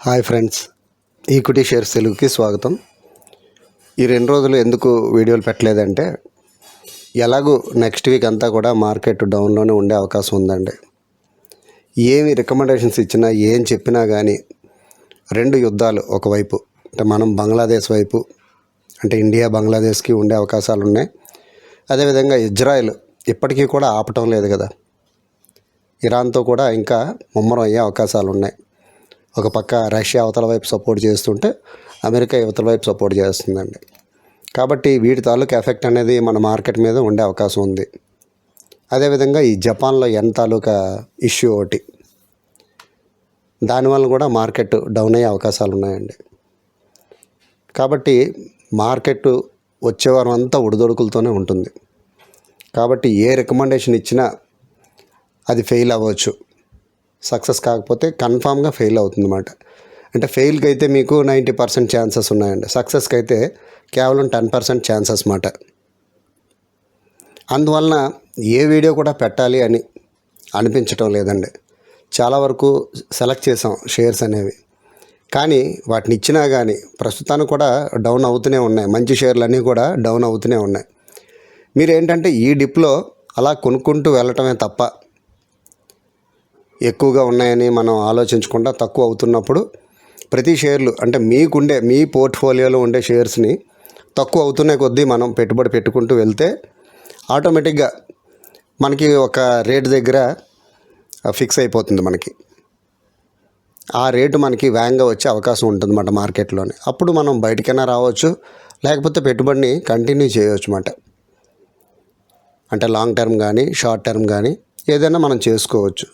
Hi friends, equity shares తెలుగుకి స్వాగతం. ఈ 2 రోజులు ఎందుకు వీడియోలు పెట్టలేదంటే, ఎలాగూ నెక్స్ట్ వీక్ అంతా కూడా మార్కెట్ డౌన్లోనే ఉండే అవకాశం ఉందండి. ఏమి రికమెండేషన్స్ ఇచ్చినా ఏం చెప్పినా కానీ 2 యుద్ధాలు ఒకవైపు, అంటే మనం బంగ్లాదేశ్ వైపు, అంటే ఇండియా బంగ్లాదేశ్కి ఉండే అవకాశాలు ఉన్నాయి. అదేవిధంగా ఇజ్రాయెల్ ఇప్పటికీ కూడా ఆపటం లేదు కదా, ఇరాన్తో కూడా ఇంకా ముమ్మరం అయ్యే అవకాశాలు ఉన్నాయి. ఒక పక్క రష్యా అవతల వైపు సపోర్ట్ చేస్తుంటే అమెరికా యువతల వైపు సపోర్ట్ చేస్తుందండి. కాబట్టి వీటి తాలూకు ఎఫెక్ట్ అనేది మన మార్కెట్ మీద ఉండే అవకాశం ఉంది. అదేవిధంగా ఈ జపాన్లో ఎన్ తాలూకా ఇష్యూ ఒకటి, దానివల్ల కూడా మార్కెట్ డౌన్ అయ్యే అవకాశాలు ఉన్నాయండి. కాబట్టి మార్కెట్ వచ్చే వారం అంతా ఒడిదొడుకులతోనే ఉంటుంది. కాబట్టి ఏ రికమెండేషన్ ఇచ్చినా అది ఫెయిల్ అవ్వచ్చు, సక్సెస్ కాకపోతే కన్ఫామ్గా ఫెయిల్ అవుతుందన్నమాట. అంటే ఫెయిల్కి అయితే మీకు 90% ఛాన్సెస్ ఉన్నాయండి, సక్సెస్కి అయితే కేవలం 10% ఛాన్సెస్ మాట. అందువలన ఏ వీడియో కూడా పెట్టాలి అని అనిపించటం లేదండి. చాలా వరకు సెలెక్ట్ చేసాం షేర్స్ అనేవి, కానీ వాటిని ఇచ్చినా కానీ ప్రస్తుతానికి కూడా డౌన్ అవుతూనే ఉన్నాయి. మంచి షేర్లన్నీ కూడా డౌన్ అవుతూనే ఉన్నాయి. మీరు ఏంటంటే ఈ డిప్లో అలా కొనుక్కుంటూ వెళ్ళటమే తప్ప, ఎక్కువగా ఉన్నాయని మనం ఆలోచించకుండా తక్కువ అవుతున్నప్పుడు ప్రతి షేర్లు, అంటే మీ పోర్ట్ఫోలియోలో ఉండే షేర్స్ని తక్కువ అవుతున్న కొద్దీ మనం పెట్టుబడి పెట్టుకుంటూ వెళ్తే ఆటోమేటిక్గా మనకి ఒక రేటు దగ్గర ఫిక్స్ అయిపోతుంది. మనకి ఆ రేటు మనకి వేగంగా వచ్చే అవకాశం ఉంటుంది అన్నమాట మార్కెట్లోనే. అప్పుడు మనం బయటకైనా రావచ్చు, లేకపోతే పెట్టుబడిని కంటిన్యూ చేయవచ్చు అన్నమాట. అంటే లాంగ్ టర్మ్ కానీ షార్ట్ టర్మ్ కానీ ఏదైనా మనం చేసుకోవచ్చు.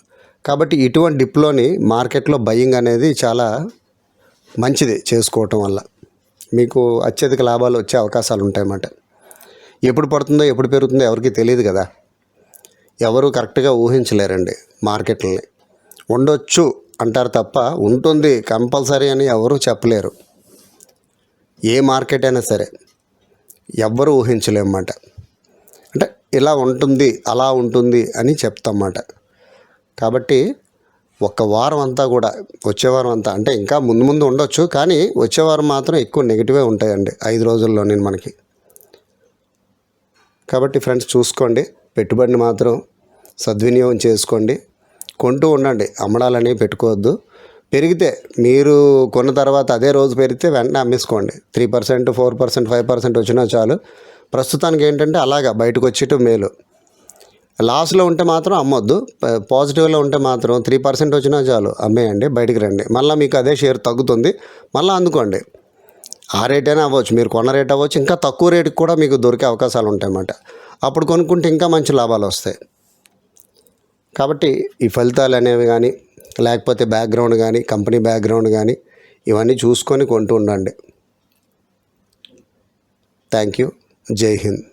కాబట్టి ఇటువంటి డిప్లోని మార్కెట్లో బయింగ్ అనేది చాలా మంచిది చేసుకోవటం వల్ల మీకు అత్యధిక లాభాలు వచ్చే అవకాశాలు ఉంటాయన్నమాట. ఎప్పుడు పడుతుందో ఎప్పుడు పెరుగుతుందో ఎవరికి తెలియదు కదా, ఎవరు కరెక్ట్గా ఊహించలేరండి మార్కెట్లని. ఉండొచ్చు అంటారు తప్ప ఉంటుంది కంపల్సరీ అని ఎవరు చెప్పలేరు. ఏ మార్కెట్ అయినా సరే ఎవ్వరు ఊహించలేమన్నమాట. అంటే ఇలా ఉంటుంది అలా ఉంటుంది అని చెప్తామన్నమాట. కాబట్టి ఒక్క వారం అంతా కూడా, వచ్చే వారం అంతా అంటే ఇంకా ముందు ఉండొచ్చు, కానీ వచ్చే వారం మాత్రం ఎక్కువ నెగిటివే ఉంటాయండి 5 రోజుల్లోనే మనకి. కాబట్టి ఫ్రెండ్స్ చూసుకోండి, పెట్టుబడిని మాత్రం సద్వినియోగం చేసుకోండి, కొంటూ ఉండండి, అమ్మడాలని పెట్టుకోవద్దు. పెరిగితే మీరు కొన్న తర్వాత అదే రోజు పెరిగితే వెంటనే అమ్మేసుకోండి. 3%, 4%, 5% వచ్చినా చాలు. ప్రస్తుతానికి ఏంటంటే అలాగా బయటకు వచ్చేటం మేలు. లాస్లో ఉంటే మాత్రం అమ్మొద్దు, పాజిటివ్లో ఉంటే మాత్రం 3% వచ్చినా చాలు అమ్మేయండి, బయటికి రండి. మళ్ళీ మీకు అదే షేర్ తగ్గుతుంది, మళ్ళీ అందుకోండి. ఆ రేట్ అయినా అవ్వచ్చు, మీరు కొన్న రేట్ అవ్వచ్చు, ఇంకా తక్కువ రేటుకి కూడా మీకు దొరికే అవకాశాలు ఉంటాయన్నమాట. అప్పుడు కొనుక్కుంటే ఇంకా మంచి లాభాలు వస్తాయి. కాబట్టి ఈ ఫలితాలు అనేవి కానీ, లేకపోతే బ్యాక్గ్రౌండ్ కానీ, కంపెనీ బ్యాక్గ్రౌండ్ కానీ ఇవన్నీ చూసుకొని కొంటూ ఉండండి. Thank you. జై హింద్.